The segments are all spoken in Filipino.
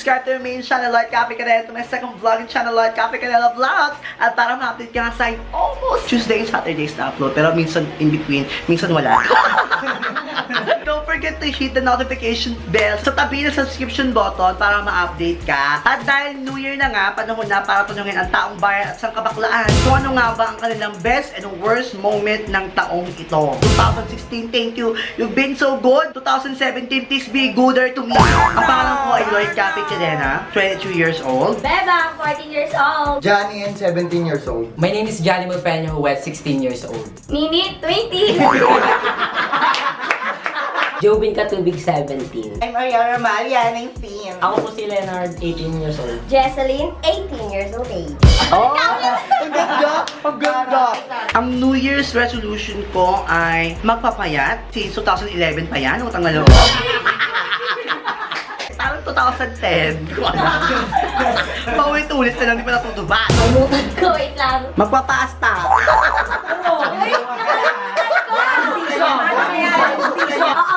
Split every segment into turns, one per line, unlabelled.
subscribe to my main channel, Lloyd Cafe Canela, to my second vlogging channel, Lloyd Cafe Canela Vlogs. At para ma-update ka nga sa almost Tuesday and Saturdays na upload. Pero minsan in between, minsan wala. Don't forget to hit the notification bell sa tabi ng subscription button para ma-update ka. At dahil New Year na nga, panahon na para tanungin ang taong bayan at sangkabaklaan kung ano nga ba ang kanilang best and worst moment ng taong ito. 2016, thank you. You've been so good. 2017, please be gooder to me. Ang pangalan ko ay Lloyd Cafe Canela, 22 years old.
Beba, 14 years old.
Johnny and 17 years old.
My name is Johnny Peña Huwet, 16 years old.
Nini, 20.
Jobin Katubig, 17.
I'm Ariana Malia, 19.
Ako po si Leonard, 18 years old.
Jesseline, 18 years old age.
Oh, ang ganda! Ang ganda! Ang New Year's resolution ko ay magpapayat. Since 2011 pa yan, utang na loob. Parang 2010. Paulit-ulit na lang, di pa natutubad.
Umutan ko, wait lang.
Magpapaasta.
Oo,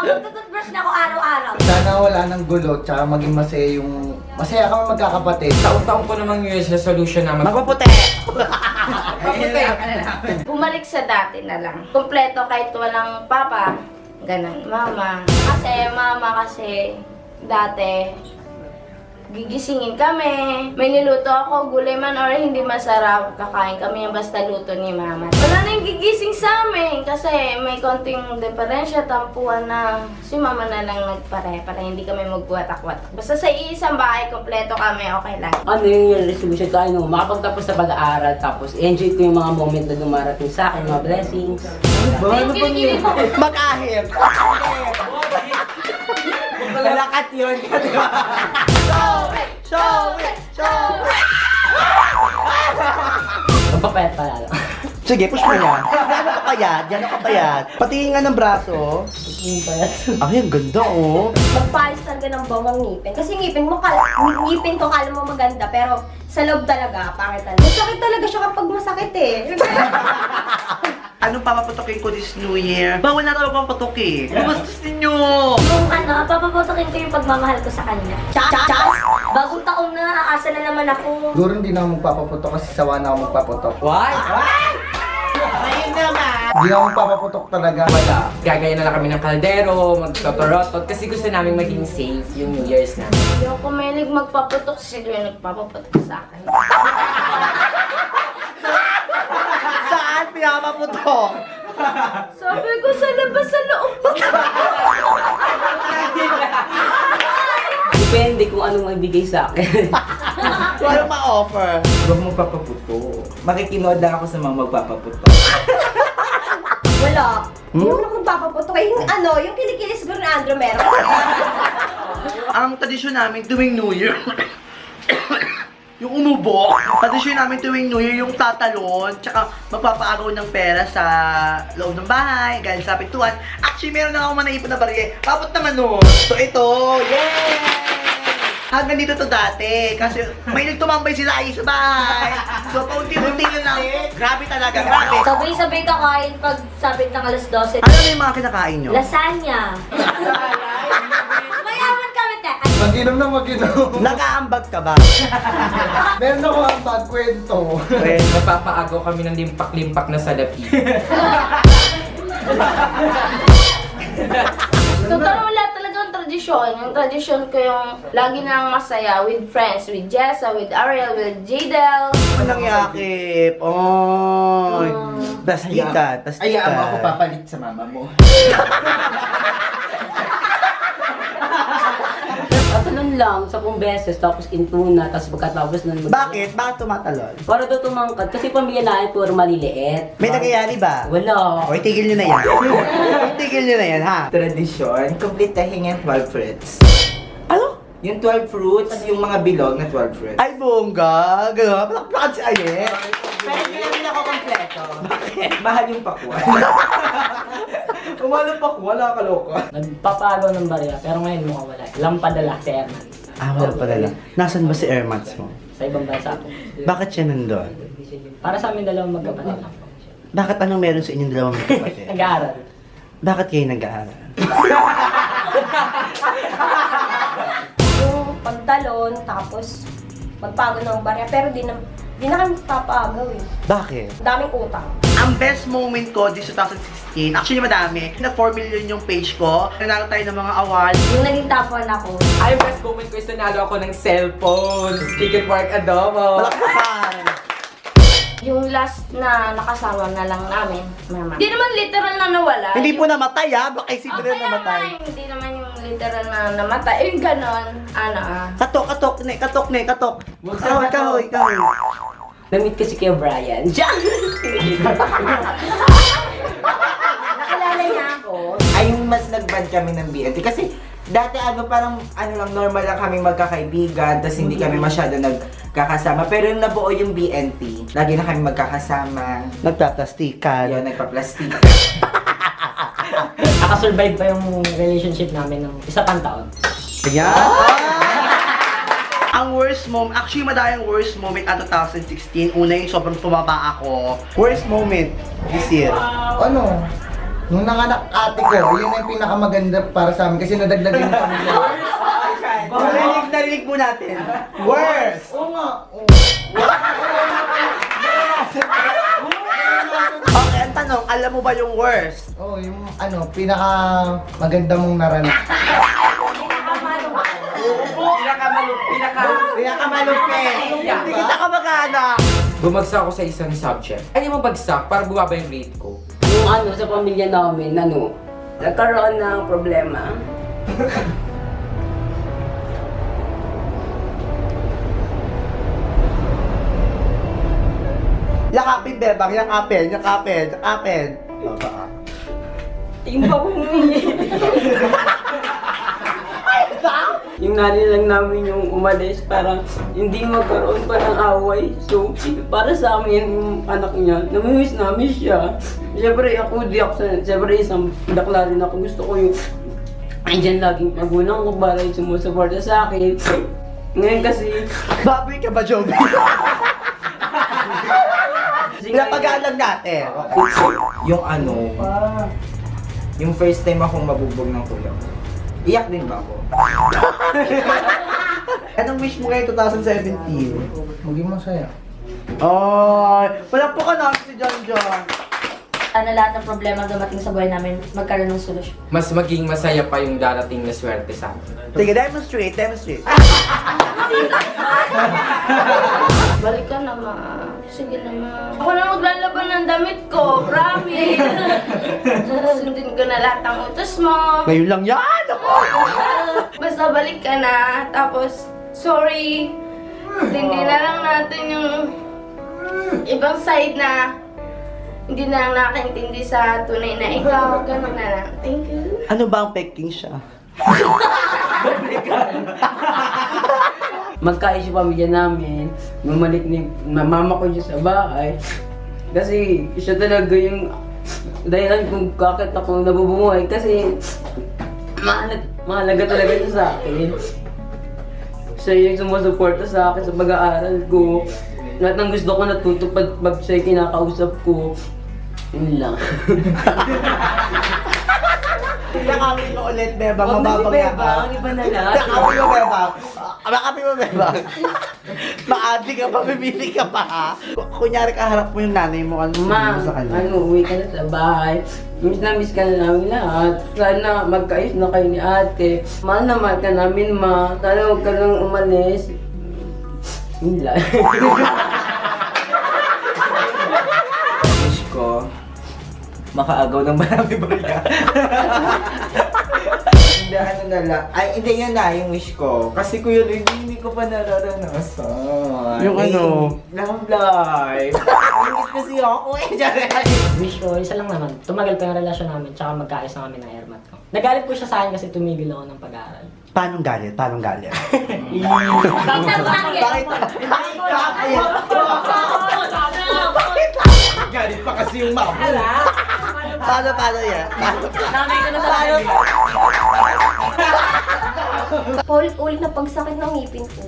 magtututbrush na ako araw-araw.
Sana wala ng gulo, tsaka maging masaya yung... Masaya kami magkakapatid.
Taon-taon ko namang New Year's resolution na
Magpaputi.
Bumalik sa dati na lang. Kompleto kahit walang papa. Ganun, mama. Kasi dati, gigisingin kami. May niluto ako, gulay man or hindi masarap. Kakain kami yung basta luto ni mama. Wala na yung gigising sa amin kasi may konting diferensya, tampuan na si mama na lang nagpare para hindi kami magwatak-watak. Basta sa isang bahay, kompleto kami, okay lang.
Ano yung resolution ko? Ano, makapagtapos sa pag-aaral, tapos enjoy ko yung mga moment na dumarating sa akin, mga blessings.
Yung kinikili mo.
Mag-ahip. Lalakat yun. Show it!
Magpapayat pala lang.
Sige, push mo yan. Diyan ako payat. Patingin nga ng braso.
Yung payat.
Ay, ang ganda oh.
Magpalis talaga ng bawang ngipin. Kasi ngipin ko kala mo maganda, pero sa loob talaga, pangit talaga. Masakit talaga siya kapag masakit eh.
Anong papaputokin ko this New Year? Bawal na talaga akong patuki. Gumastos ninyo!
Yung papaputokin ko yung pagmamahal ko sa kanya. Chas! Bagong taon na, aasa na naman ako.
Siguro hindi na ako magpapaputok kasi sawa na ako magpaputok.
Why?
Ayun naman.
Hindi na ako magpapaputok talaga.
Wala. Gagaya na lang kami ng kaldero, magtotorotot kasi gusto namin maging safe yung New Year's na.
Hindi ako mahilig magpaputok, sila yung nagpapaputok sa akin.
Saan pinapaputok?
Sabi ko sa labas sa loob.
Depende kung anong maibigay sa akin.
Kung ano ma-offer?
Huwag magpapaputo. Makikinood lang ako sa mga magpapaputo.
Wala. Hindi ako nagpapaputok. Yung kilikili siguro ni Andrew meron.
Ang tradisyon namin tuwing New Year, yung umubo. Tradisyon namin tuwing New Year, yung tatalon, tsaka magpapaagaw ng pera sa loob ng bahay, galing sa pintuan. Actually, meron na ako manaipon na barye. Papot naman nun. So, ito. Yay! Hanggang dito to dati. Kasi may nagtumambay sila ay sa bahay. So, paunti-unti yun lang. Grabe talaga, grabe.
Sabay-sabay kakain pag sabit ng alas 12.
Ano na yung mga kinakain nyo?
Lasagna. Mayaman kami te.
Mag-inom na mag-inom.
Nag-aambag ka ba?
Meron ako ang bad kwento.
Well, napapaagaw kami ng limpak-limpak na salapi.
Totoo wala talagang tradisyon. Yung tradisyon ko yung lagi nang masaya with friends, with Jessa, with Ariel, with Jadel.
Anong yakip? Oy. Plastikan,
Ayaan mo ako
plastikan.
papalit sa mama mo.
Tatalon lang, 10 beses, tapos intuna, tapos pagkatapos nun...
Bakit? Bakit tumatalon?
Para daw tumangkad, kasi pamilya namin puro maliliit.
May nangyayari ba?
Wala.
O, itigil nyo na yan. Itigil nyo na yan, ha?
Tradisyon, complete tahing and 12 fruits.
Ano?
Yung 12 fruits, yung mga bilog na 12 fruits.
Ay, bongga. Gano'n. Palakpakan si Aye.
Pero hindi namin ako kompleto. Bakit? Mahal yung pakwan. Umalo pakwan, nakakaloka.
Nagpapagaw ng barya, pero ngayon mukhang wala. Lampadala si Erman.
Ah, wala pala lang. Nasaan ba si Ermats mo?
Sa ibang bansa po.
Bakit siya nandun?
Para sa amin dalawang magkapatid.
Bakit anong meron sa inyong dalawang magkapatid?
Nag-aaral.
Bakit kayo nag-aaral?
Yung
pantalon, tapos magpago ng barya. Pero di na kami papagaw eh.
Bakit?
Daming utang.
Ang best moment ko this 2016, actually madami, na 4 million yung page ko. Nanalo tayo ng mga awards.
Yung naging top 1 ako.
Ay, best moment ko is nanalo ako ng cellphone. Chicken pork adobo.
Malakpakan!
Yung last na nakasama na lang namin, mama. Hindi naman literal na nawala.
Hindi po namatay ha, baka isipin
Okay
na namatay.
Hindi naman yung literal na namatay. Yung ganon,
Katok. Kahoy.
Na-meet kasi kay Brian. Diyan!
Nakilala niya ako.
Ay, mas nag-band kami ng BNT. Kasi dati parang lang, normal lang kami magkakaibigan, tapos hindi kami masyado nagkakasama. Pero yung nabuo yung BNT, lagi na kami magkakasama.
Nagtatastikan.
Yun, nagpa-plastic.
Nakasurvive pa yung relationship namin ng isa pang taon.
Ayan! Ang worst moment, actually madayang worst moment at 2016. Una yung sobrang tumaba ako. Worst moment this year.
Ano? Nung nanganak ate ko, yun yung pinakamaganda para sa amin kasi nadagdagan yung pamilya.
Narinig po natin. Worst!
Oo nga.
Okay, ang tanong, alam mo ba yung worst?
Oo, yung pinakamaganda mong naranas.
Pinakamalupit! Hindi kita kamag-anak!
Bumagsak ako sa isang subject. Ay, yung bagsak para bumaba yung grade ko.
Yung sa pamilya namin, nagkaroon ng problema.
Yakapin, Bebang, yakapin.
Yung ba Yung nani lang namin yung umalis para hindi magkaroon pa ng away. So, para sa amin, yung anak niya, namimiss namin siya. Siyempre, siyempre isang dakla rin ako. Gusto ko yung andyan laging magulang ko para yung sumusuporta sa akin. Ngayon kasi,
Baboy ka ba, Joby? Pinapagaan lang natin.
Yung yung first time akong mabubog ng kuya ko. Iyak din ba ako?
Anong wish mo ngayon 2017?
Maging masaya.
Ay, wala po ka namin si John John.
Sana lahat ng problema dumating sa buhay namin, magkaroon ng solusyon.
Mas maging masaya pa yung darating na swerte sa amin.
Sige, demonstrate.
Balik ka na, ma. Sige na, ma. Ako na maglalaban ng damit ko, promise. Sundin ko na lahat ng utos mo.
Ngayon lang yan! Ako!
Basta balik ka na, tapos, sorry. Hindi na lang natin yung ibang side na hindi na lang nakaintindi sa tunay na ikaw. Ganun na lang. Thank you.
Ano ba ang peking siya?
magkaayos yung pamilya namin. Bumalik ni mama ko dyan sa bahay. Kasi siya talaga yung dahilan kung bakit ako nabubumuhay. Kasi mahalaga talaga siya sa akin. Siya yung sumusuporta sa akin sa pag-aaral ko. Lahat ng gusto ko natutupad pag siya yung kinakausap ko. Yun lang.
Yakapin mo ulit, Bebang.
Huwag na si
Mababang
Bebang, iba na lang.
Yakapin mo, Bebang. Yakapin mo, Bebang. Maadi ka pa, bibili ka pa, ha? Kunyari kaharap mo yung nanay mo, ano
Ma,
sa kanya?
uwi ka na sa bahay. Miss na miss ka na namin lahat. Sana magkaayos na kayo ni ate. Mahal na mahal ka namin, ma. Sana huwag ka nang umalis. Yun lang.
Wish ko, makaagaw ng marami barya. Hindi, ano na lang. Ay, hindi, yun na yung wish ko. Kasi ko yun, hindi ko pa nararanasan.
Yung ano?
Love life. Ingit kasi ako eh.
Wish ko, isa lang naman. Tumagal pa yung relasyon namin, tsaka magkaayos na kami ng airmat ko. Nagalit po siya sa akin kasi tumigil ako ng pag-aaral.
Paano galit?
Bakit?
Galit pa kasi yung mama.
Paano yan? Paano?
Paulit-ulit na pagsakit ng ngipin ko.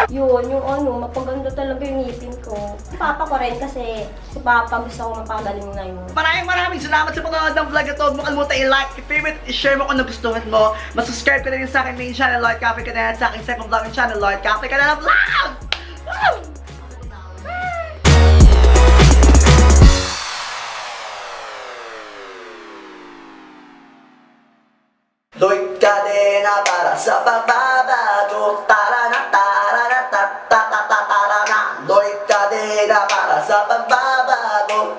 Yun, yung ano, mapaganda talaga yung ngipin ko. Si Papa ko rin kasi si Papa gusto ko mapagaling na yung
Maraming salamat sa panonood ng vlog ito. Huwag mo kalimutan i-like, i-favorite, i-share mo kung nagustuhan mo. Masubscribe ka na rin sa akin main channel, Lloyd Cafe Canela, at sa aking second vlogging channel, Lloyd Cafe Canela Vlogs! Woo! Lloyd Cadena para sa pagbabago. Tara na, tara na, tara na. Lloyd Cadena para sa pagbabago.